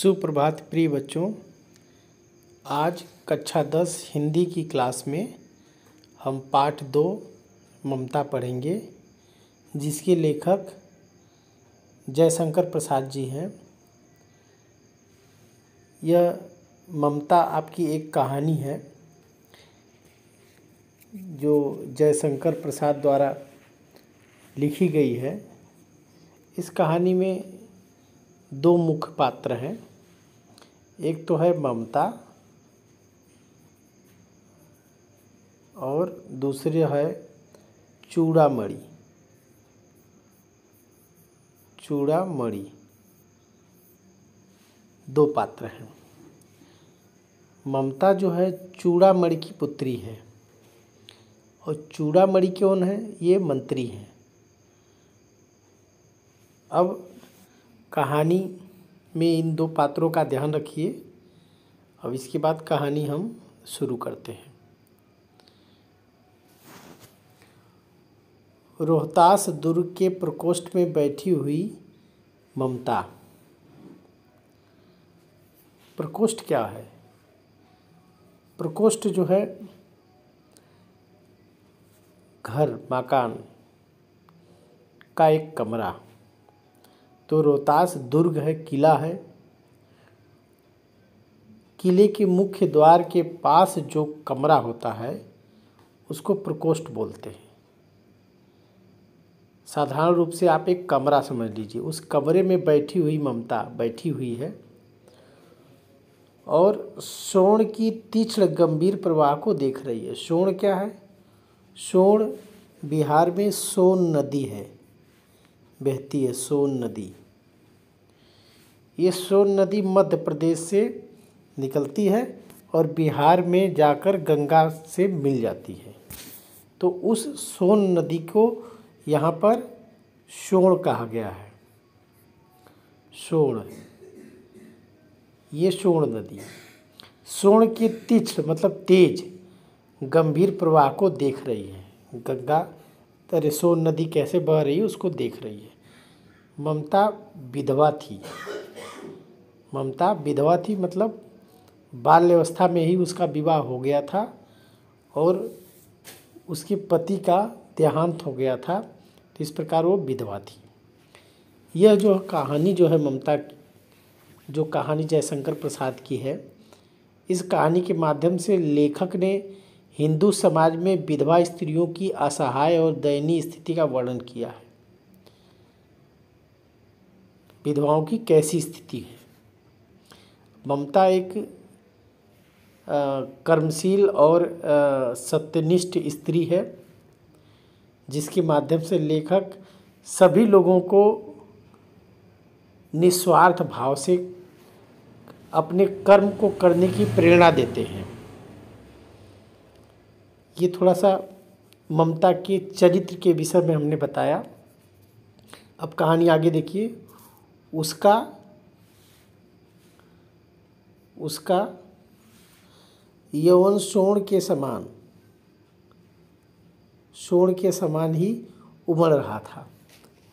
सुप्रभात प्रिय बच्चों। आज कक्षा 10 हिंदी की क्लास में हम पाठ 2 ममता पढ़ेंगे, जिसके लेखक जयशंकर प्रसाद जी हैं। यह ममता आपकी एक कहानी है जो जयशंकर प्रसाद द्वारा लिखी गई है। इस कहानी में 2 मुख्य पात्र हैं। एक तो है ममता और दूसरे है चूड़ामणि। चूड़ामणि 2 पात्र हैं। ममता जो है चूड़ामणि की पुत्री है और चूड़ामणि कौन है? ये मंत्री हैं। अब कहानी में इन 2 पात्रों का ध्यान रखिए। अब इसके बाद कहानी हम शुरू करते हैं। रोहतास दुर्ग के प्रकोष्ठ में बैठी हुई ममता। प्रकोष्ठ क्या है? प्रकोष्ठ जो है घर, मकान का एक कमरा। तो रोहतास दुर्ग है, किला है। किले के मुख्य द्वार के पास जो कमरा होता है उसको प्रकोष्ठ बोलते हैं। साधारण रूप से आप एक कमरा समझ लीजिए। उस कमरे में बैठी हुई ममता बैठी हुई है और सोन की तीक्ष्ण गंभीर प्रवाह को देख रही है। सोन क्या है? सोन बिहार में सोन नदी है, बहती है सोन नदी। ये सोन नदी मध्य प्रदेश से निकलती है और बिहार में जाकर गंगा से मिल जाती है। तो उस सोन नदी को यहाँ पर सोन कहा गया है। सोन, ये सोन नदी सोन के तीक्ष्ण मतलब तेज गंभीर प्रवाह को देख रही है। गंगा तरह सोन नदी कैसे बह रही है उसको देख रही है। ममता विधवा थी। ममता विधवा थी मतलब बाल्यावस्था में ही उसका विवाह हो गया था और उसके पति का देहांत हो गया था। तो इस प्रकार वो विधवा थी। यह जो कहानी जो है ममता की, जो कहानी जयशंकर प्रसाद की है, इस कहानी के माध्यम से लेखक ने हिंदू समाज में विधवा स्त्रियों की असहाय और दयनीय स्थिति का वर्णन किया है। विधवाओं की कैसी स्थिति है। ममता एक कर्मशील और सत्यनिष्ठ स्त्री है, जिसके माध्यम से लेखक सभी लोगों को निस्वार्थ भाव से अपने कर्म को करने की प्रेरणा देते हैं। ये थोड़ा सा ममता के चरित्र के विषय में हमने बताया। अब कहानी आगे देखिए। उसका यौवन सोन के समान ही उमड़ रहा था।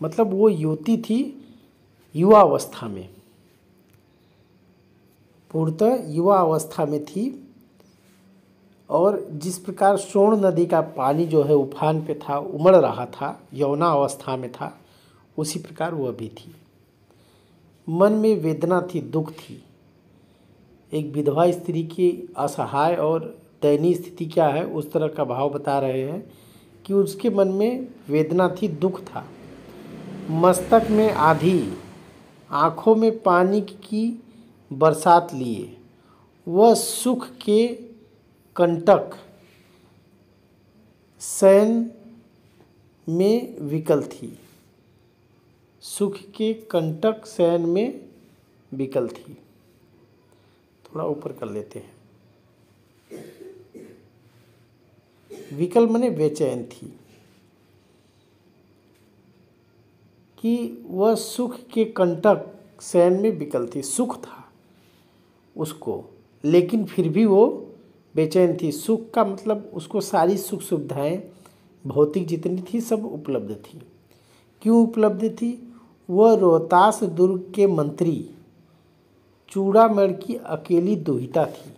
मतलब वो युवती थी युवा अवस्था में, पूर्णतः युवा अवस्था में थी। और जिस प्रकार सोन नदी का पानी जो है उफान पे था, उमड़ रहा था, यौवना अवस्था में था, उसी प्रकार वह भी थी। मन में वेदना थी, दुख थी। एक विधवा स्त्री की असहाय और दयनीय स्थिति क्या है उस तरह का भाव बता रहे हैं कि उसके मन में वेदना थी, दुख था। मस्तक में आधी, आँखों में पानी की बरसात लिए वह सुख के कंटक शयन में विकल थी। सुख के कंटक शयन में विकल थी। थोड़ा ऊपर कर लेते हैं। विकल माने बेचैन थी कि वह सुख के कंटक शयन में विकल थी। सुख था उसको, लेकिन फिर भी वो बेचैन थी। सुख का मतलब उसको सारी सुख सुविधाएं भौतिक जितनी थी सब उपलब्ध थी। क्यों उपलब्ध थी? वह रोहतास दुर्ग के मंत्री चूड़ामणि की अकेली दुहिता थी।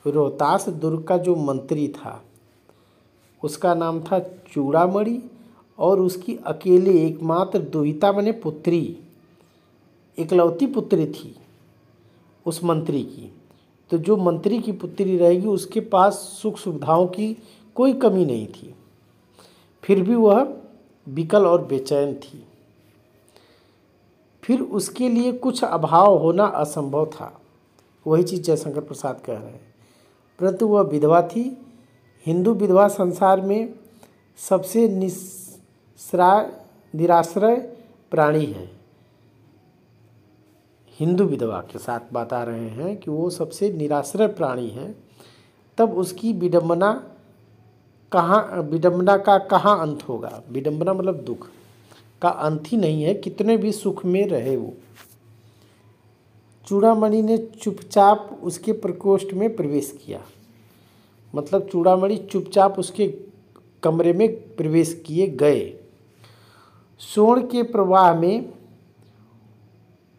रोहतास दुर्ग का जो मंत्री था उसका नाम था चूड़ामणि, और उसकी अकेले एकमात्र दुहिता माने पुत्री, इकलौती पुत्री थी उस मंत्री की। तो जो मंत्री की पुत्री रहेगी उसके पास सुख सुविधाओं की कोई कमी नहीं थी, फिर भी वह विकल और बेचैन थी। फिर उसके लिए कुछ अभाव होना असंभव था, वही चीज़ जयशंकर प्रसाद कह रहे हैं। परंतु वह विधवा थी। हिंदू विधवा संसार में सबसे निराश्रय प्राणी है। हिंदू विधवा के साथ बता रहे हैं कि वो सबसे निराश्रय प्राणी है। तब उसकी विडंबना का कहाँ अंत होगा। विडंबना मतलब दुख का अंत ही नहीं है, कितने भी सुख में रहे वो। चूड़ामणि ने चुपचाप उसके प्रकोष्ठ में प्रवेश किया, मतलब चूड़ामणि चुपचाप उसके कमरे में प्रवेश किए गए। स्वर्ण के प्रवाह में,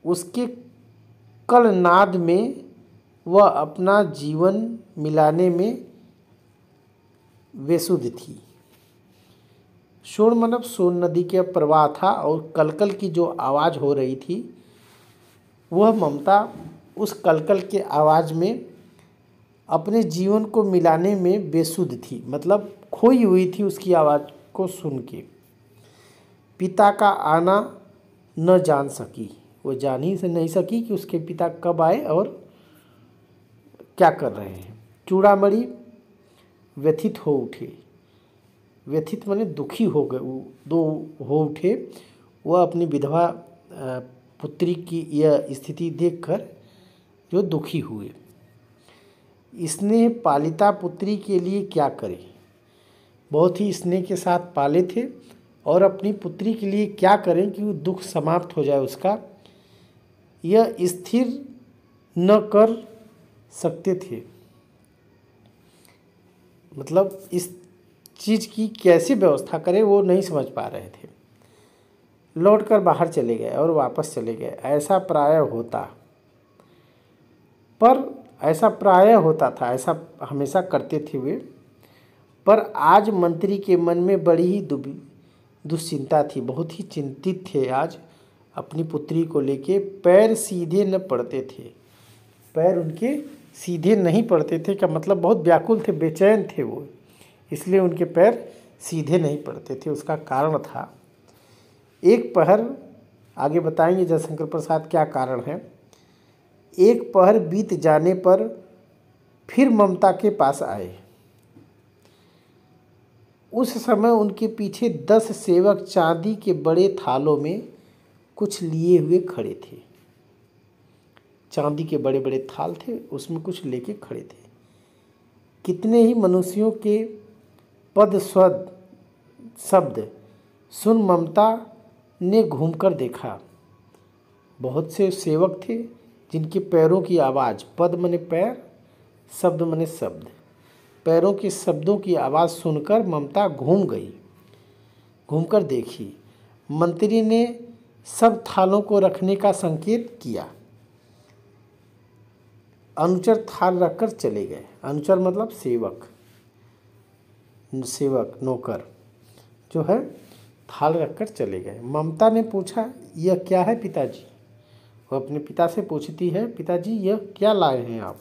उसके कलनाद में वह अपना जीवन मिलाने में बेसुध थी। स्वर्ण मतलब सोन नदी के प्रवाह था, और कलकल की जो आवाज़ हो रही थी वह ममता उस कलकल के आवाज़ में अपने जीवन को मिलाने में बेसुध थी, मतलब खोई हुई थी उसकी आवाज़ को सुन के। पिता का आना न जान सकी, वो जान ही नहीं सकी कि उसके पिता कब आए और क्या कर रहे हैं। चूड़ामणि व्यथित हो उठे। व्यथित माने दुखी हो गए, हो उठे। वह अपनी विधवा पुत्री की यह स्थिति देखकर जो दुखी हुए। स्नेह पालिता पुत्री के लिए क्या करे। बहुत ही स्नेह के साथ पाले थे, और अपनी पुत्री के लिए क्या करें कि वो दुख समाप्त हो जाए उसका, यह स्थिर न कर सकते थे। मतलब इस चीज़ की कैसे व्यवस्था करें वो नहीं समझ पा रहे थे। लौटकर बाहर चले गए और वापस चले गए। ऐसा प्रायः होता था, ऐसा हमेशा करते थे वे। पर आज मंत्री के मन में बड़ी ही दुश्चिंता थी, बहुत ही चिंतित थे आज अपनी पुत्री को लेके। पैर सीधे न पड़ते थे, पैर उनके सीधे नहीं पड़ते थे का मतलब बहुत व्याकुल थे, बेचैन थे वो, इसलिए उनके पैर सीधे नहीं पड़ते थे। उसका कारण था एक पहर, आगे बताएंगे जयशंकर प्रसाद क्या कारण है। एक पहर बीत जाने पर फिर ममता के पास आए। उस समय उनके पीछे 10 सेवक चांदी के बड़े थालों में कुछ लिए हुए खड़े थे। चांदी के बड़े बड़े थाल थे, उसमें कुछ लेके खड़े थे। कितने ही मनुष्यों के पद शब्द सुन ममता ने घूमकर देखा। बहुत से सेवक थे जिनके पैरों की आवाज़, पद मने पैर, शब्द मने शब्द, पैरों के शब्दों की आवाज़ सुनकर ममता घूम गई। घूमकर देखी। मंत्री ने सब थालों को रखने का संकेत किया। अनुचर थाल रखकर चले गए। अनुचर मतलब सेवक नौकर जो है, थाल रखकर चले गए। ममता ने पूछा, यह क्या है पिताजी। वो अपने पिता से पूछती है, पिताजी यह क्या लाए हैं आप।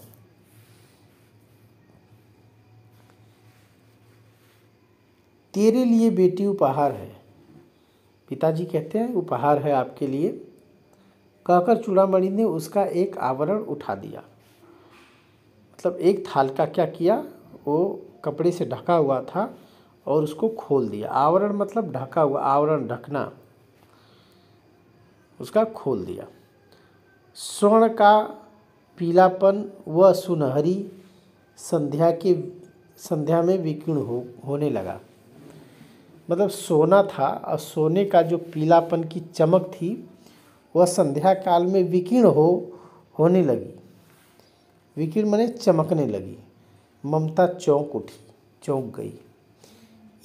तेरे लिए बेटी उपहार है। पिताजी कहते हैं उपहार है आपके लिए। कहकर चूड़ामणि ने उसका एक आवरण उठा दिया। मतलब एक थाल का क्या किया, वो कपड़े से ढका हुआ था और उसको खोल दिया। आवरण मतलब ढका हुआ, आवरण ढकना, उसका खोल दिया। स्वर्ण का पीलापन व सुनहरी संध्या में विकीर्ण होने लगा। मतलब सोना था और सोने का जो पीलापन की चमक थी वह संध्या काल में विकीर्ण होने लगी। विकीर्ण माने चमकने लगी। ममता चौंक उठी, चौंक गई।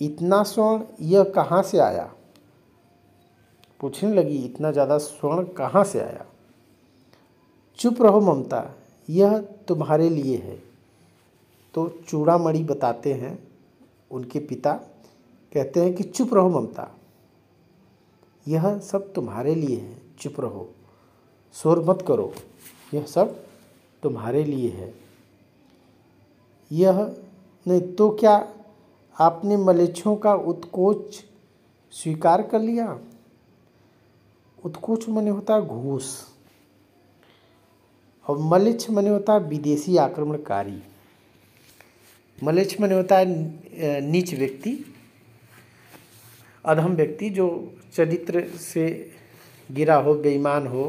इतना स्वर्ण यह कहाँ से आया। पूछने लगी, इतना ज़्यादा स्वर्ण कहाँ से आया। चुप रहो ममता, यह तुम्हारे लिए है। तो चूड़ामणि बताते हैं, उनके पिता कहते हैं कि चुप रहो ममता, यह सब तुम्हारे लिए है, चुप रहो, शोर मत करो, यह सब तुम्हारे लिए है। यह नहीं तो क्या आपने मलेच्छों का उत्कोच स्वीकार कर लिया? उत्कोच माने होता है घूस, और मलेच्छ माने होता है विदेशी आक्रमणकारी। मलेच्छ माने होता है नीच व्यक्ति, अधम व्यक्ति जो चरित्र से गिरा हो, बेईमान हो,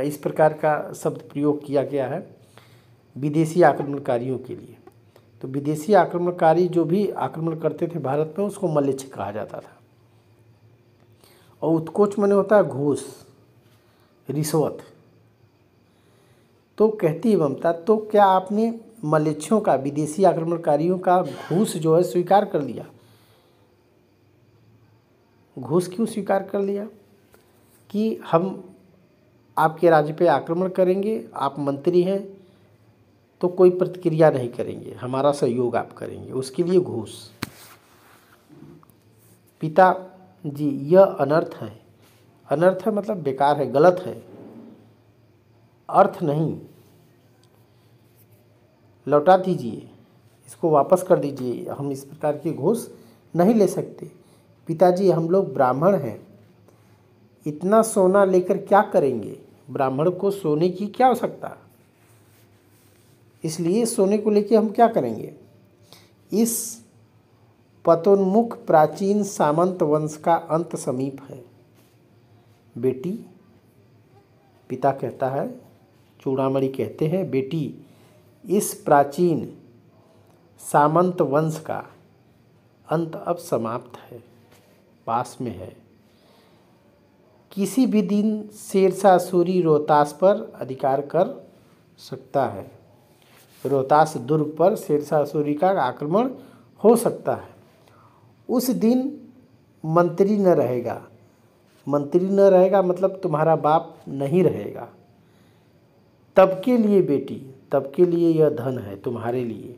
इस प्रकार का शब्द प्रयोग किया गया है विदेशी आक्रमणकारियों के लिए। तो विदेशी आक्रमणकारी जो भी आक्रमण करते थे भारत में, उसको मलेच्छ कहा जाता था। और उत्कोच माने होता है घूस, रिश्वत। तो कहती है ममता, तो क्या आपने मलेच्छों का, विदेशी आक्रमणकारियों का घूस जो है स्वीकार कर लिया? घूस क्यों स्वीकार कर लिया? कि हम आपके राज्य पे आक्रमण करेंगे, आप मंत्री हैं तो कोई प्रतिक्रिया नहीं करेंगे, हमारा सहयोग आप करेंगे, उसके लिए घूस। पिता जी, यह अनर्थ है। अनर्थ है मतलब बेकार है, गलत है, अर्थ नहीं। लौटा दीजिए, इसको वापस कर दीजिए, हम इस प्रकार की घूस नहीं ले सकते। पिताजी, हम लोग ब्राह्मण हैं, इतना सोना लेकर क्या करेंगे? ब्राह्मण को सोने की क्या आवश्यकता, इसलिए सोने को लेकर हम क्या करेंगे? इस पतोन्मुख प्राचीन सामंत वंश का अंत समीप है। बेटी, पिता कहता है, चूड़ामणि कहते हैं, बेटी, इस प्राचीन सामंत वंश का अंत अब समाप्त है, पास में है। किसी भी दिन शेरशाह सूरी रोहतास पर अधिकार कर सकता है। रोहतास दुर्ग पर शेरशाह सूरी का आक्रमण हो सकता है। उस दिन मंत्री न रहेगा। मंत्री न रहेगा मतलब तुम्हारा बाप नहीं रहेगा। तब के लिए बेटी, तब के लिए यह धन है तुम्हारे लिए।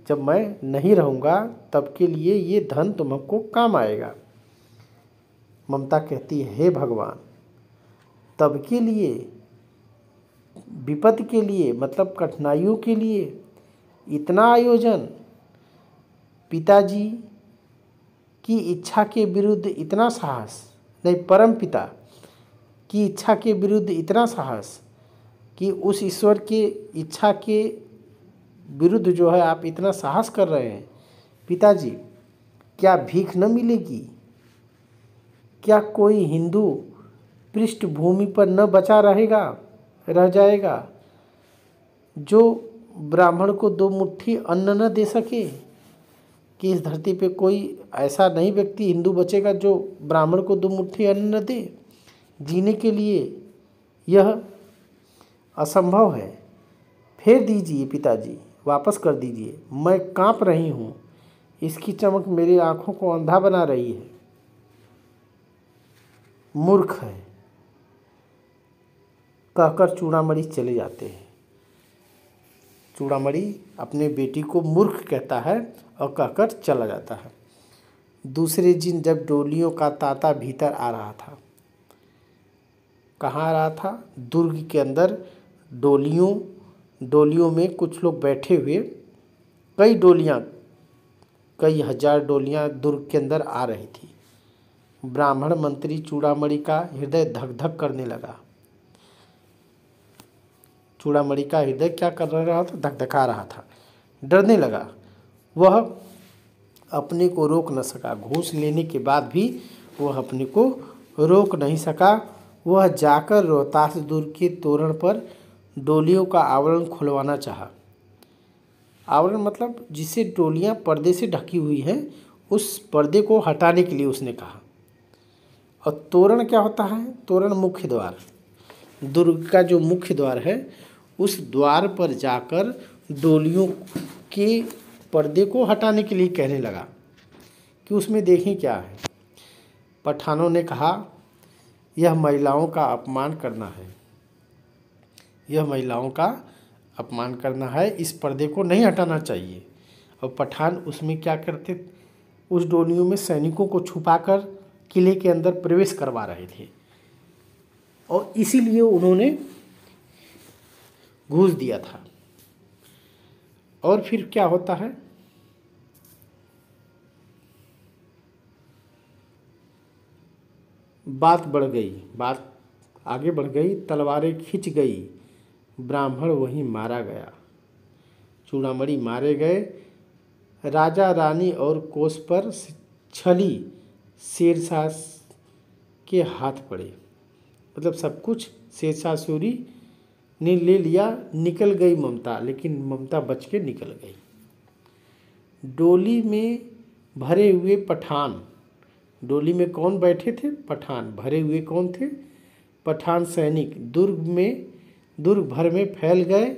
जब मैं नहीं रहूँगा तब के लिए ये धन तुमको काम आएगा। ममता कहती है, हे भगवान, तब के लिए, विपत्ति के लिए मतलब कठिनाइयों के लिए इतना आयोजन, पिताजी की इच्छा के विरुद्ध इतना साहस, नहीं, परम पिता की इच्छा के विरुद्ध इतना साहस कि उस ईश्वर के इच्छा के विरुद्ध जो है आप इतना साहस कर रहे हैं। पिताजी, क्या भीख न मिलेगी? क्या कोई हिंदू पृष्ठभूमि पर न बचा रह जाएगा जो ब्राह्मण को 2 मुट्ठी अन्न न दे सके? कि इस धरती पे कोई ऐसा नहीं व्यक्ति हिंदू बचेगा जो ब्राह्मण को 2 मुट्ठी अन्न न दे? जीने के लिए यह असंभव है। फेर दीजिए पिताजी, वापस कर दीजिए, मैं कांप रही हूँ, इसकी चमक मेरी आँखों को अंधा बना रही है। मूर्ख है, कहकर चूड़ामणि चले जाते हैं। चूड़ामणि अपने बेटी को मूर्ख कहता है और कहकर चला जाता है। दूसरे दिन जब डोलियों का तांता भीतर आ रहा था, कहाँ आ रहा था? दुर्ग के अंदर डोलियों में कुछ लोग बैठे हुए, कई हजार डोलियाँ दुर्ग के अंदर आ रही थी। ब्राह्मण मंत्री चूड़ामणि का हृदय धक धक करने लगा। चूड़ामणि का हृदय क्या कर रहा था? धकधका रहा था, डरने लगा। वह अपने को रोक न सका। घूस लेने के बाद भी वह अपने को रोक नहीं सका। वह जाकर रोहतास दुर्ग के तोरण पर डोलियों का आवरण खुलवाना चाहा। आवरण मतलब जिससे डोलियां पर्दे से ढकी हुई हैं, उस पर्दे को हटाने के लिए उसने कहा। और तोरण क्या होता है? तोरण मुख्य द्वार, दुर्ग का जो मुख्य द्वार है, उस द्वार पर जाकर डोलियों के पर्दे को हटाने के लिए कहने लगा कि उसमें देखें क्या है। पठानों ने कहा, यह महिलाओं का अपमान करना है, यह महिलाओं का अपमान करना है, इस पर्दे को नहीं हटाना चाहिए। और पठान उसमें क्या करते, उस डोलियों में सैनिकों को छुपाकर किले के अंदर प्रवेश करवा रहे थे और इसीलिए उन्होंने घूस दिया था। और फिर क्या होता है, बात बढ़ गई, बात आगे बढ़ गई, तलवारें खिंच गई, ब्राह्मण वहीं मारा गया, चूड़ामणि मारे गए, राजा रानी और कोस पर छली शेरशाह के हाथ पड़े। मतलब सब कुछ शेरशाह सूरी ने ले लिया, निकल गई ममता, लेकिन ममता बच के निकल गई। डोली में भरे हुए पठान, डोली में कौन बैठे थे, पठान, भरे हुए कौन थे, पठान सैनिक दुर्ग भर में फैल गए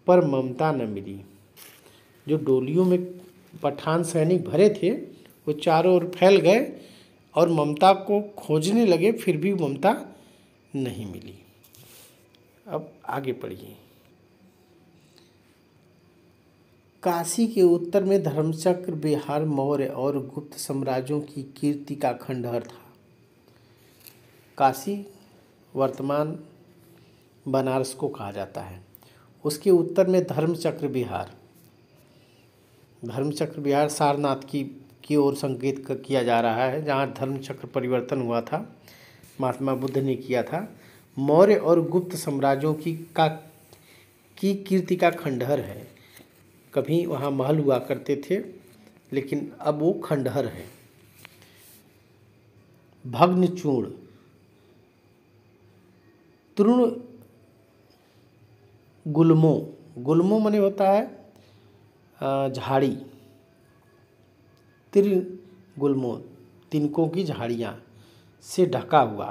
पर ममता न मिली। जो डोलियों में पठान सैनिक भरे थे वो चारों ओर फैल गए और ममता को खोजने लगे, फिर भी ममता नहीं मिली। अब आगे पढ़िए। काशी के उत्तर में धर्मचक्र बिहार मौर्य और गुप्त साम्राज्यों की कीर्ति का खंडहर था। काशी वर्तमान बनारस को कहा जाता है। उसके उत्तर में धर्मचक्र बिहार सारनाथ की ओर संकेत किया जा रहा है, जहाँ धर्मचक्र परिवर्तन हुआ था, महात्मा बुद्ध ने किया था। मौर्य और गुप्त साम्राज्यों की कीर्ति का खंडहर है। कभी वहाँ महल हुआ करते थे, लेकिन अब वो खंडहर है। भग्नचूर्ण, तृण गुल्मों माने होता है झाड़ी, तृण गुल्मों तिनकों की झाड़ियाँ से ढका हुआ।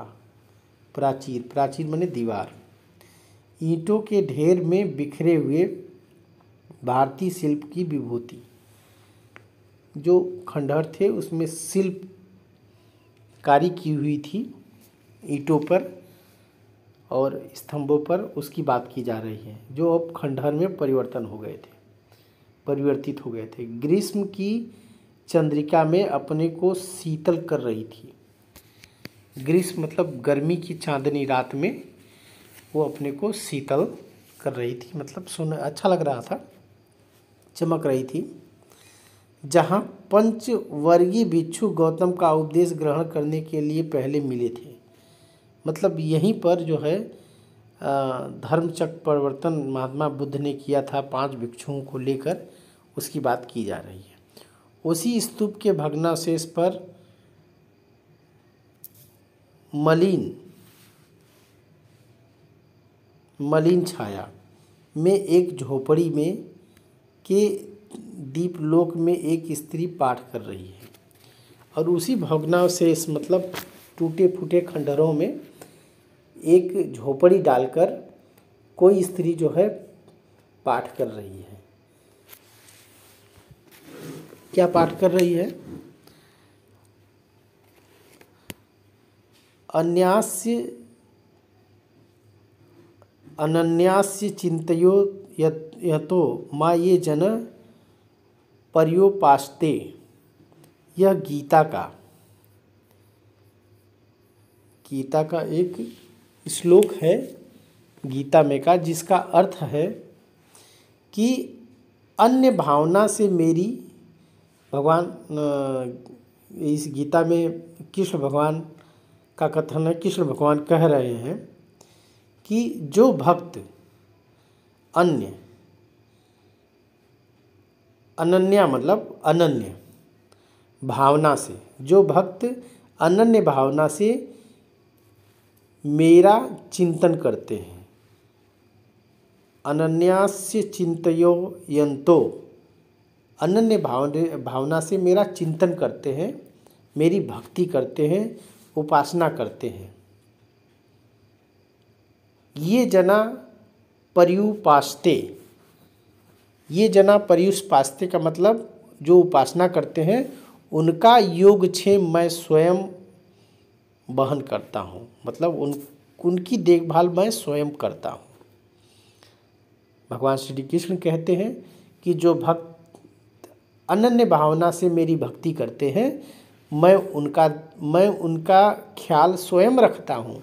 प्राचीर माने दीवार, ईंटों के ढेर में बिखरे हुए भारतीय शिल्प की विभूति। जो खंडहर थे उसमें शिल्पकारी की हुई थी ईंटों पर और स्तंभों पर, उसकी बात की जा रही है, जो अब खंडहर में परिवर्तित हो गए थे। ग्रीष्म की चंद्रिका में अपने को शीतल कर रही थी। ग्रीष्म मतलब गर्मी की चांदनी रात में वो अपने को शीतल कर रही थी, मतलब सुन अच्छा लग रहा था, चमक रही थी। जहाँ पंचवर्गीय भिक्षु गौतम का उपदेश ग्रहण करने के लिए पहले मिले थे। मतलब यहीं पर जो है धर्मचक्र परिवर्तन महात्मा बुद्ध ने किया था 5 भिक्षुओं को लेकर, उसकी बात की जा रही है। उसी स्तूप के भग्नावशेष पर मलिन छाया में एक झोपड़ी में के दीपलोक में एक स्त्री पाठ कर रही है। और उसी भग्नावशेष मतलब टूटे फूटे खंडहरों में एक झोपड़ी डालकर कोई स्त्री जो है पाठ कर रही है। क्या पाठ कर रही है? अनन्यास्य चिंतयो यतो माँ ये जन पर्योपास्ते। यह गीता का एक श्लोक है गीता में का, जिसका अर्थ है कि अन्य भावना से मेरी भगवान, इस गीता में कृष्ण भगवान का कथन है। कृष्ण भगवान कह रहे हैं कि जो भक्त अनन्या मतलब अनन्य भावना से, जो भक्त अनन्य भावना से मेरा चिंतन करते हैं, अनन्यास्य चिंतयो यंतो, अनन्य भावना से मेरा चिंतन करते हैं, मेरी भक्ति करते हैं, उपासना करते हैं, ये जना पर्युपास्ते। ये जना पर्युपास्ते का मतलब जो उपासना करते हैं उनका योगक्षेम मैं स्वयं वहन करता हूँ, मतलब उनकी देखभाल मैं स्वयं करता हूँ। भगवान श्री कृष्ण कहते हैं कि जो भक्त अनन्य भावना से मेरी भक्ति करते हैं, मैं उनका ख्याल स्वयं रखता हूँ,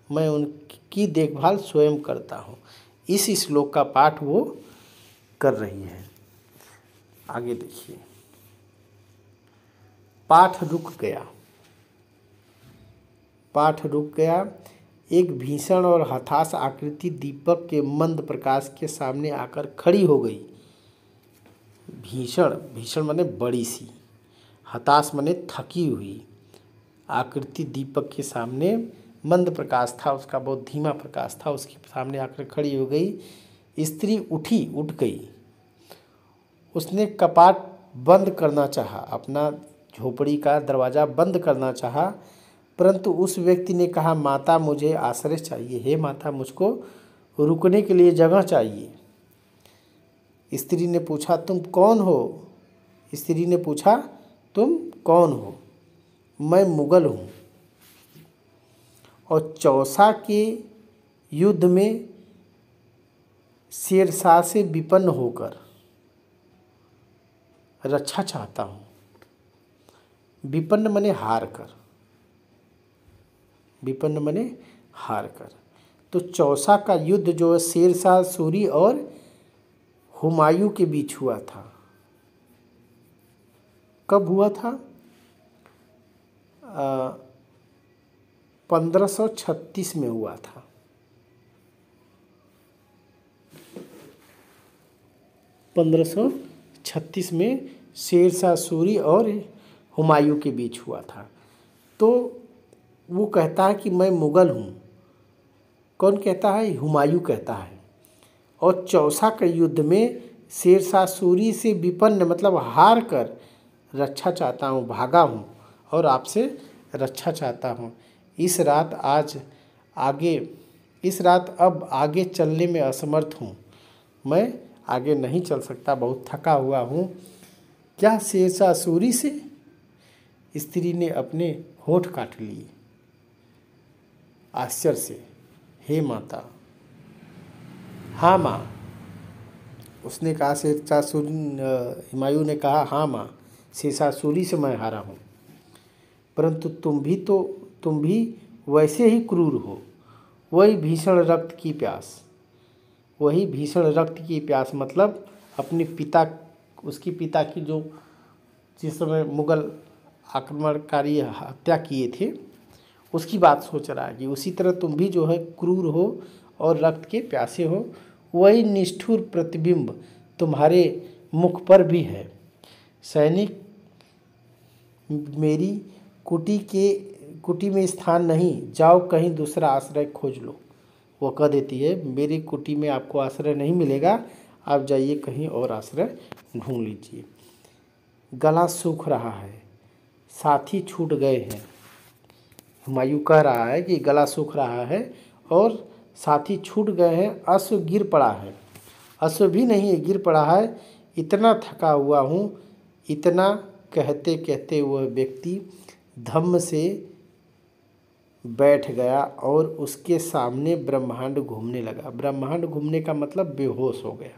मैं उनकी देखभाल स्वयं करता हूँ। इस श्लोक का पाठ वो कर रही है। आगे देखिए, पाठ रुक गया। पाठ रुक गया। एक भीषण और हताश आकृति दीपक के मंद प्रकाश के सामने आकर खड़ी हो गई। भीषण माने बड़ी सी, हताश माने थकी हुई आकृति दीपक के सामने, मंद प्रकाश था उसका, बहुत धीमा प्रकाश था, उसके सामने आकर खड़ी हो गई। स्त्री उठ गई। उसने कपाट बंद करना चाहा, अपना झोपड़ी का दरवाज़ा बंद करना चाहा, परंतु उस व्यक्ति ने कहा, माता मुझे आश्रय चाहिए, हे माता मुझको रुकने के लिए जगह चाहिए। स्त्री ने पूछा, तुम कौन हो? स्त्री ने पूछा, तुम कौन हो? मैं मुगल हूँ और चौसा के युद्ध में शेरशाह से विपन्न होकर रक्षा चाहता हूँ। विपन्न मने हार कर, विपन्न मने हार कर। तो चौसा का युद्ध जो शेरशाह सूरी और हुमायूं के बीच हुआ था, कब हुआ था? 1536 में हुआ था। 1536 में शेरशाह सूरी और हुमायूं के बीच हुआ था। तो वो कहता है कि मैं मुगल हूँ। कौन कहता है? हुमायूं कहता है। और चौसा के युद्ध में शेरशाह सूरी से विपन्न मतलब हार कर रक्षा चाहता हूँ, भागा हूँ और आपसे रक्षा चाहता हूँ। इस रात अब आगे चलने में असमर्थ हूँ, मैं आगे नहीं चल सकता, बहुत थका हुआ हूँ। क्या शेरशाह सूरी से? स्त्री ने अपने होठ काट लिए आश्चर्य से। हे माता। हाँ माँ, उसने कहा। शेरशाह सूरी हुमायूं ने कहा, हाँ माँ, शेरशाह सूरी से मैं हारा हूँ, परंतु तुम भी वैसे ही क्रूर हो। वही भीषण रक्त की प्यास मतलब अपने उसके पिता की जो जिस समय मुगल आक्रमणकारी हत्या किए थे उसकी बात सोच रहा है कि उसी तरह तुम भी जो है क्रूर हो और रक्त के प्यासे हो। वही निष्ठुर प्रतिबिंब तुम्हारे मुख पर भी है। सैनिक, मेरी कुटी में स्थान नहीं, जाओ कहीं दूसरा आश्रय खोज लो। वो कह देती है, मेरी कुटी में आपको आश्रय नहीं मिलेगा, आप जाइए कहीं और आश्रय ढूंढ लीजिए। गला सूख रहा है, साथी छूट गए हैं। हुमायूं कह रहा है कि गला सूख रहा है और साथी छूट गए हैं। अश्व गिर पड़ा है, अश्व भी नहीं है, गिर पड़ा है। इतना थका हुआ हूँ। इतना कहते कहते वह व्यक्ति धम्म से बैठ गया और उसके सामने ब्रह्मांड घूमने लगा। ब्रह्मांड घूमने का मतलब बेहोश हो गया।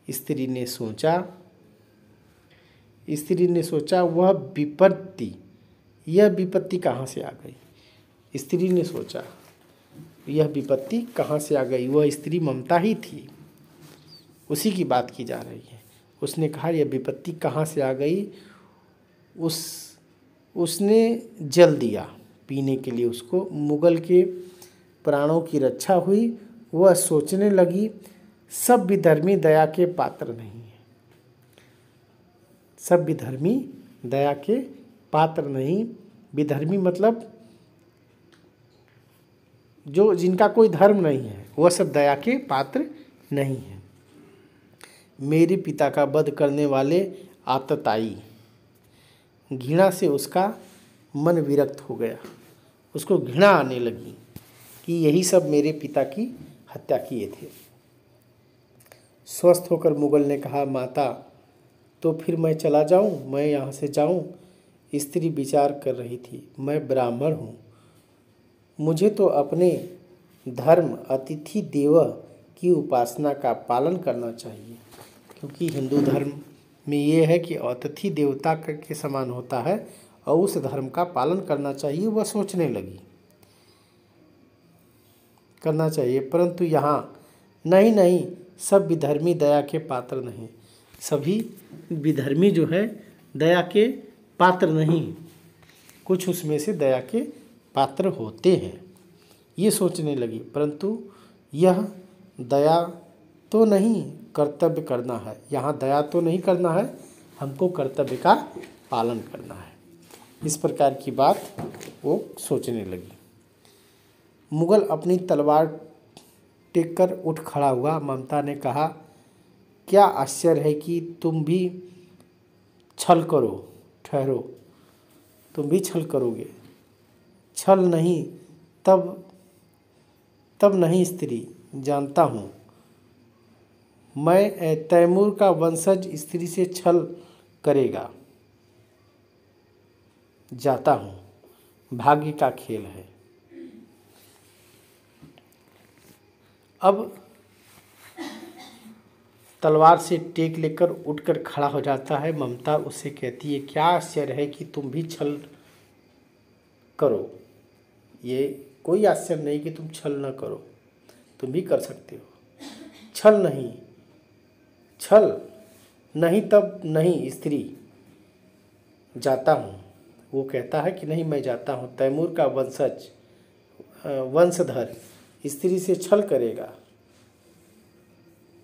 स्त्री ने सोचा यह विपत्ति कहाँ से आ गई। स्त्री ने सोचा यह विपत्ति कहाँ से आ गई। वह स्त्री ममता ही थी, उसी की बात की जा रही है। उसने कहा यह विपत्ति कहाँ से आ गई। उसने जल दिया पीने के लिए, उसको मुगल के प्राणों की रक्षा हुई। वह सोचने लगी, सब विधर्मी दया के पात्र नहीं है। सब विधर्मी दया के पात्र नहीं। विधर्मी मतलब जिनका कोई धर्म नहीं है, वह सब दया के पात्र नहीं है। मेरे पिता का वध करने वाले आतताई। घृणा से उसका मन विरक्त हो गया। उसको घृणा आने लगी कि यही सब मेरे पिता की हत्या किए थे। स्वस्थ होकर मुगल ने कहा, माता तो फिर मैं चला जाऊं, मैं यहाँ से जाऊं। स्त्री विचार कर रही थी, मैं ब्राह्मण हूँ मुझे तो अपने धर्म अतिथि देव की उपासना का पालन करना चाहिए, क्योंकि हिंदू धर्म में ये है कि अतिथि देवता के समान होता है और उस धर्म का पालन करना चाहिए। वह सोचने लगी, करना चाहिए, परंतु यहाँ नहीं नहीं, सब विधर्मी दया के पात्र नहीं। सभी विधर्मी जो है दया के पात्र नहीं, कुछ उसमें से दया के पात्र होते हैं, ये सोचने लगी। परंतु यह दया तो नहीं, कर्तव्य करना है। यहाँ दया तो नहीं करना है, हमको कर्तव्य का पालन करना है। इस प्रकार की बात वो सोचने लगी। मुगल अपनी तलवार टेक कर उठ खड़ा हुआ। ममता ने कहा, क्या आश्चर्य है कि तुम भी छल करो। ठहरो, तुम भी छल करोगे। छल नहीं, तब नहीं स्त्री, जानता हूँ मैं। तैमूर का वंशज स्त्री से छल करेगा, जाता हूँ, भाग्य का खेल है। अब तलवार से टेक लेकर उठकर खड़ा हो जाता है। ममता उससे कहती है, क्या आश्चर्य है कि तुम भी छल करो। ये कोई आश्चर्य नहीं कि तुम छल न करो, तुम भी कर सकते हो। छल नहीं तब नहीं स्त्री, जाता हूँ। वो कहता है कि नहीं, मैं जाता हूँ। तैमूर का वंशधर स्त्री से छल करेगा।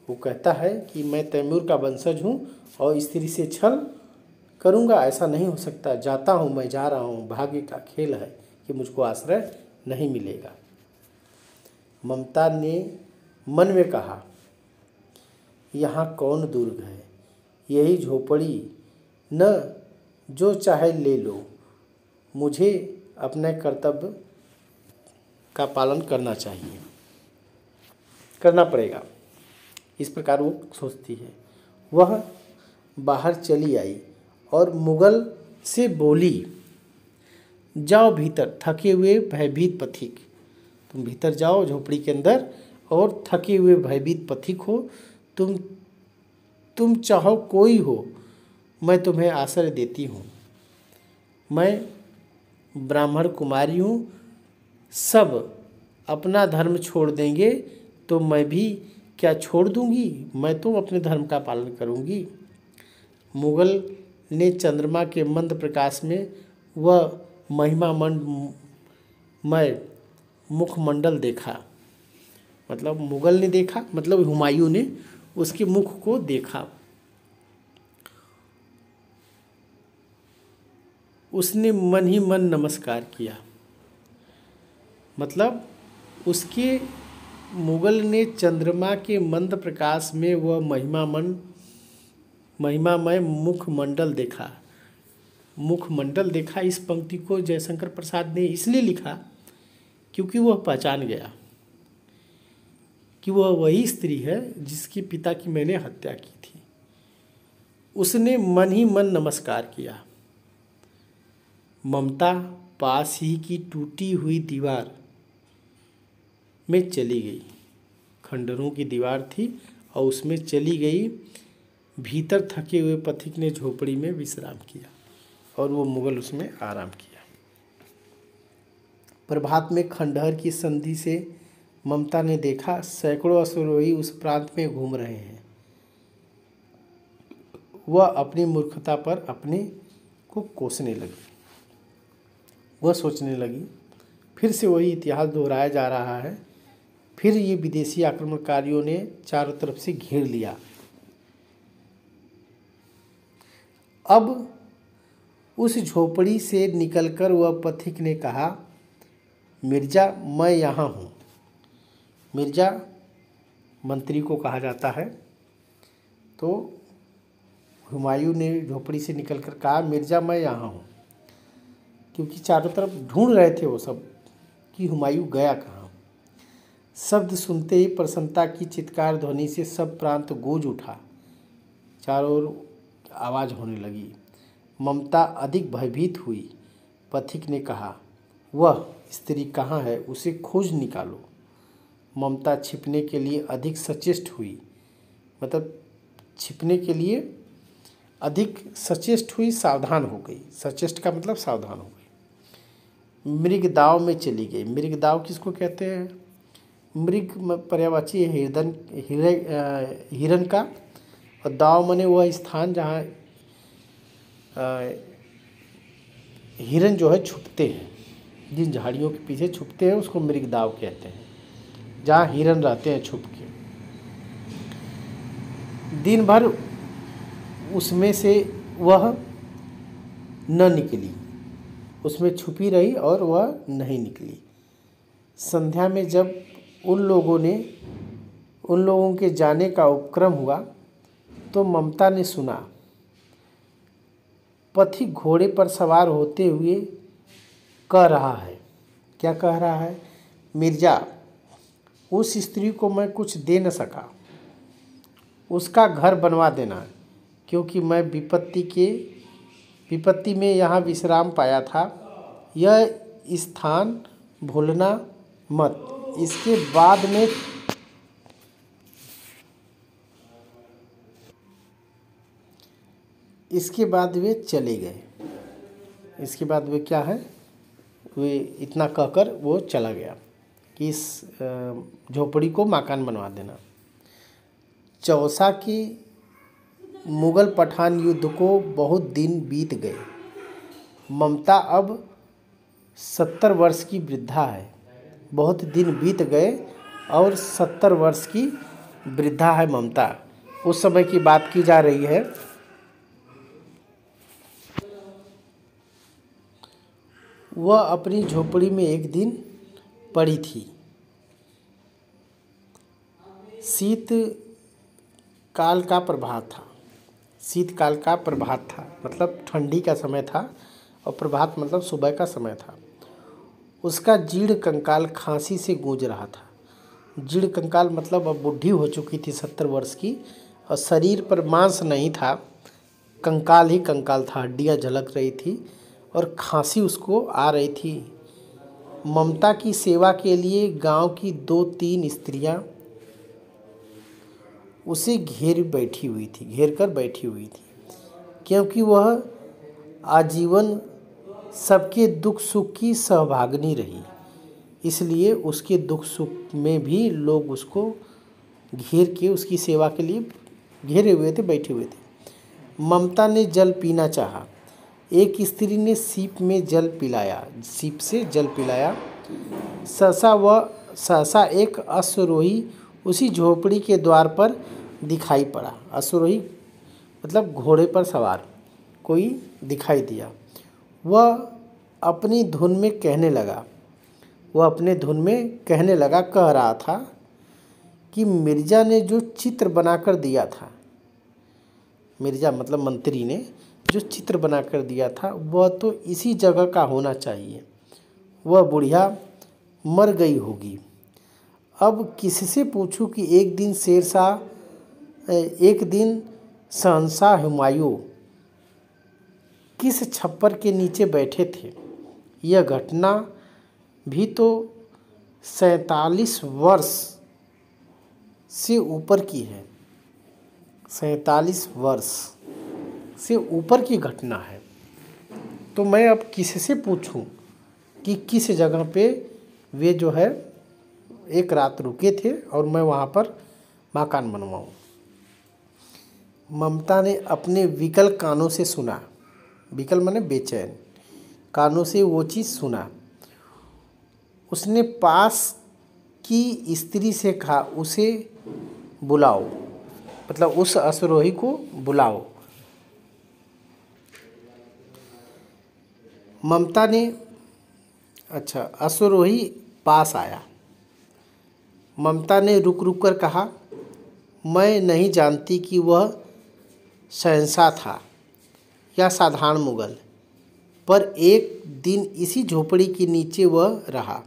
वो कहता है कि मैं तैमूर का वंशज हूँ और स्त्री से छल करूँगा, ऐसा नहीं हो सकता। जाता हूँ, मैं जा रहा हूँ, भाग्य का खेल है कि मुझको आश्रय नहीं मिलेगा। ममता ने मन में कहा, यहाँ कौन दुर्ग है, यही झोपड़ी न, जो चाहे ले लो। मुझे अपने कर्तव्य का पालन करना चाहिए, करना पड़ेगा। इस प्रकार वो सोचती है। वह बाहर चली आई और मुगल से बोली, जाओ भीतर, थके हुए भयभीत पथिक। तुम भीतर जाओ झोपड़ी के अंदर और थके हुए भयभीत पथिक हो। तुम चाहो कोई हो, मैं तुम्हें आश्रय देती हूँ। मैं ब्राह्मण कुमारी हूँ, सब अपना धर्म छोड़ देंगे तो मैं भी क्या छोड़ दूंगी, मैं तो अपने धर्म का पालन करूंगी। मुगल ने चंद्रमा के मंद प्रकाश में वह महिमामय मुखमंडल देखा। मतलब मुगल ने देखा, मतलब हुमायूं ने उसके मुख को देखा। उसने मन ही मन नमस्कार किया। मतलब उसके मुगल ने चंद्रमा के मंद प्रकाश में वह महिमामय मुखमंडल देखा। मुखमंडल देखा, इस पंक्ति को जयशंकर प्रसाद ने इसलिए लिखा क्योंकि वह पहचान गया कि वह वही स्त्री है जिसके पिता की मैंने हत्या की थी। उसने मन ही मन नमस्कार किया। ममता पास ही की टूटी हुई दीवार में चली गई। खंडरों की दीवार थी और उसमें चली गई। भीतर थके हुए पथिक ने झोपड़ी में विश्राम किया और वो मुगल उसमें आराम किया। प्रभात में खंडहर की संधि से ममता ने देखा, सैकड़ों अश्वरोही उस प्रांत में घूम रहे हैं। वह अपनी मूर्खता पर अपने को कोसने लगी। वह सोचने लगी, फिर से वही इतिहास दोहराया जा रहा है। फिर ये विदेशी आक्रमणकारियों ने चारों तरफ से घेर लिया। अब उस झोपड़ी से निकलकर वह पथिक ने कहा, मिर्जा मैं यहाँ हूँ। मिर्जा मंत्री को कहा जाता है। तो हुमायूं ने झोपड़ी से निकलकर कहा, मिर्जा मैं यहाँ हूँ, क्योंकि चारों तरफ ढूंढ रहे थे वो सब कि हुमायूं गया कहाँ। शब्द सुनते ही प्रसन्नता की चित्कार ध्वनि से सब प्रांत गूंज उठा। चारों ओर आवाज़ होने लगी। ममता अधिक भयभीत हुई। पथिक ने कहा, वह स्त्री कहाँ है, उसे खोज निकालो। ममता छिपने के लिए अधिक सचेष्ट हुई, मतलब छिपने के लिए अधिक सचेष्ट हुई, सावधान हो गई। सचेष्ट का मतलब सावधान हो गई। मृग दाव में चली गई। मृग दाव किसको कहते हैं? मृग पर्यायवाची है हिरण का, और दाव माने वह स्थान जहाँ हिरण जो है छुपते हैं, जिन झाड़ियों के पीछे छुपते हैं उसको मृग दाव कहते हैं, जहाँ हिरण रहते हैं छुप के। दिन भर उसमें से वह न निकली, उसमें छुपी रही और वह नहीं निकली। संध्या में जब उन लोगों के जाने का उपक्रम हुआ तो ममता ने सुना, पथिक घोड़े पर सवार होते हुए कह रहा है। क्या कह रहा है? मिर्जा, उस स्त्री को मैं कुछ दे न सका, उसका घर बनवा देना, क्योंकि मैं विपत्ति में यहाँ विश्राम पाया था। यह स्थान भूलना मत। इसके बाद वे चले गए। इसके बाद वे क्या है, वे इतना कहकर वो चला गया कि इस झोपड़ी को मकान बनवा देना। चौसा की मुगल पठान युद्ध को बहुत दिन बीत गए। ममता अब 70 वर्ष की वृद्धा है। बहुत दिन बीत गए और 70 वर्ष की वृद्धा है ममता। उस समय की बात की जा रही है। वह अपनी झोपड़ी में एक दिन पड़ी थी। शीतकाल का प्रभात था, मतलब ठंडी का समय था, और प्रभात मतलब सुबह का समय था। उसका जीर्ण कंकाल खांसी से गूंज रहा था। जीर्ण कंकाल मतलब अब बुढ़ी हो चुकी थी 70 वर्ष की, और शरीर पर मांस नहीं था, कंकाल ही कंकाल था, हड्डियां झलक रही थी और खांसी उसको आ रही थी। ममता की सेवा के लिए गांव की 2-3 स्त्रियां उसे घेर कर बैठी हुई थी, क्योंकि वह आजीवन सबके दुख सुख की सहभागिनी रही। इसलिए उसके दुख सुख में भी लोग उसको घेर के उसकी सेवा के लिए घेरे हुए थे, बैठे हुए थे। ममता ने जल पीना चाहा। एक स्त्री ने सीप से जल पिलाया। सहसा एक अश्वरोही उसी झोपड़ी के द्वार पर दिखाई पड़ा। अश्वरोही मतलब घोड़े पर सवार कोई दिखाई दिया। वह अपने धुन में कहने लगा, कह रहा था कि मिर्जा ने जो चित्र बनाकर दिया था, मिर्जा मतलब मंत्री ने जो चित्र बनाकर दिया था, वह तो इसी जगह का होना चाहिए। वह बुढ़िया मर गई होगी। अब किससे पूछूं कि एक दिन शहंशाह हुमायूं किस छप्पर के नीचे बैठे थे। यह घटना भी तो 47 वर्ष से ऊपर की है। 47 वर्ष से ऊपर की घटना है। तो मैं अब किससे पूछूं कि किस जगह पे वे जो है एक रात रुके थे और मैं वहाँ पर मकान बनवाऊँ। ममता ने अपने विकल कानों से सुना। विकल माने बेचैन, कानों से वो चीज़ सुना। उसने पास की स्त्री से कहा, उसे बुलाओ, मतलब उस अश्वरोही को बुलाओ। ममता ने अश्वरोही पास आया। ममता ने रुक रुक कर कहा, मैं नहीं जानती कि वह शहंशाह था या साधारण मुगल, पर एक दिन इसी झोपड़ी के नीचे वह रहा।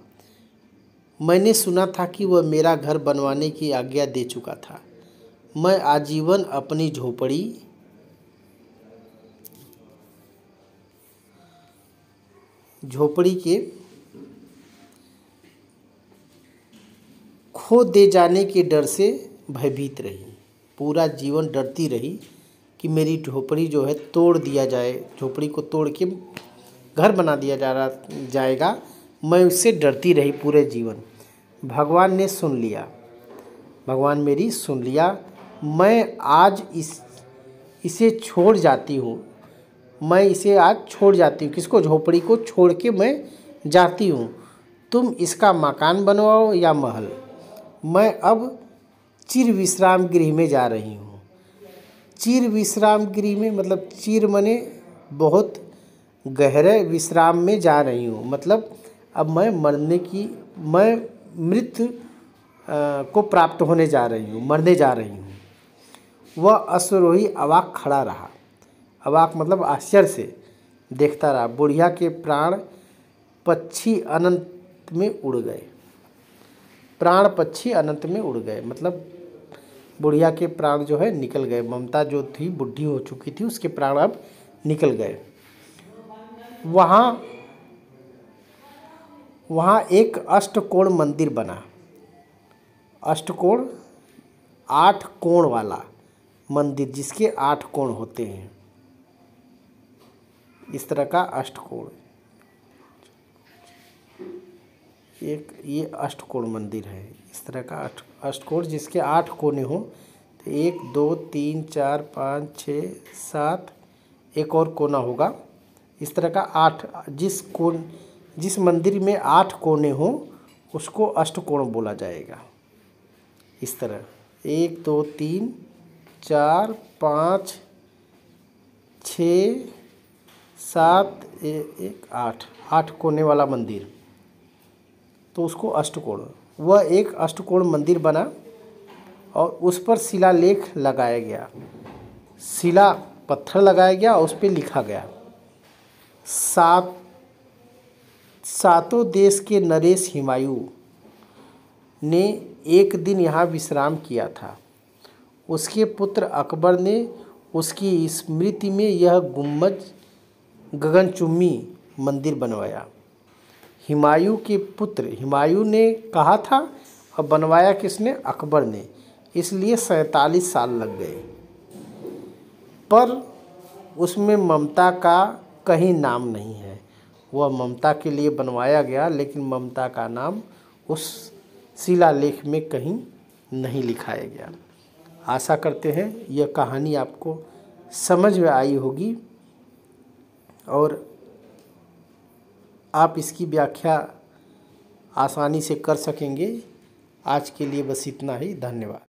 मैंने सुना था कि वह मेरा घर बनवाने की आज्ञा दे चुका था। मैं आजीवन अपनी झोपड़ी के खो दे जाने के डर से भयभीत रही। पूरा जीवन डरती रही कि मेरी झोपड़ी जो है तोड़ दिया जाए, झोपड़ी को तोड़ के घर बना दिया जाएगा। मैं उससे डरती रही पूरे जीवन। भगवान ने सुन लिया, भगवान मेरी सुन लिया। मैं आज इसे छोड़ जाती हूँ, मैं इसे आज छोड़ जाती हूँ। किसको? झोपड़ी को छोड़ के मैं जाती हूँ। तुम इसका मकान बनवाओ या महल, मैं अब चिर विश्राम गृह में जा रही हूँ। चिर विश्राम गृह में मतलब चिर मने बहुत गहरे विश्राम में जा रही हूँ। मतलब अब मैं मैं मृत्यु को प्राप्त होने जा रही हूँ, मरने जा रही हूँ। वह अश्वरोही अवाक खड़ा रहा। अवाक मतलब आश्चर्य से देखता रहा। बुढ़िया के प्राण पक्षी अनंत में उड़ गए। प्राण पक्षी अनंत में उड़ गए मतलब बुढ़िया के प्राण जो है निकल गए। ममता जो थी बुढ़ी हो चुकी थी, उसके प्राण अब निकल गए। वहाँ एक अष्टकोण मंदिर बना। अष्टकोण 8 कोण वाला मंदिर, जिसके 8 कोण होते हैं, इस तरह का अष्टकोण। ये अष्टकोण मंदिर है, इस तरह का अष्टकोण जिसके 8 कोने हों। तो 1 2 3 4 5 6 7, एक और कोना होगा। इस तरह का 8, जिस मंदिर में 8 कोने हों उसको अष्टकोण बोला जाएगा। इस तरह 1 2 3 4 5 6 7 1 8 कोने वाला मंदिर, तो उसको अष्टकोण। वह एक अष्टकोण मंदिर बना और उस पर शिलालेख लगाया गया। शिला पत्थर लगाया गया और उस पर लिखा गया, सातों देश के नरेश हुमायूं ने एक दिन यहाँ विश्राम किया था। उसके पुत्र अकबर ने उसकी स्मृति में यह गुम्बज गगनचुम्बी मंदिर बनवाया। हुमायूं के पुत्र हुमायूं ने कहा था और बनवाया किसने? अकबर ने। इसलिए 47 साल लग गए, पर उसमें ममता का कहीं नाम नहीं है। वह ममता के लिए बनवाया गया, लेकिन ममता का नाम उस शिलालेख में कहीं नहीं लिखाया गया। आशा करते हैं यह कहानी आपको समझ में आई होगी और आप इसकी व्याख्या आसानी से कर सकेंगे। आज के लिए बस इतना ही। धन्यवाद।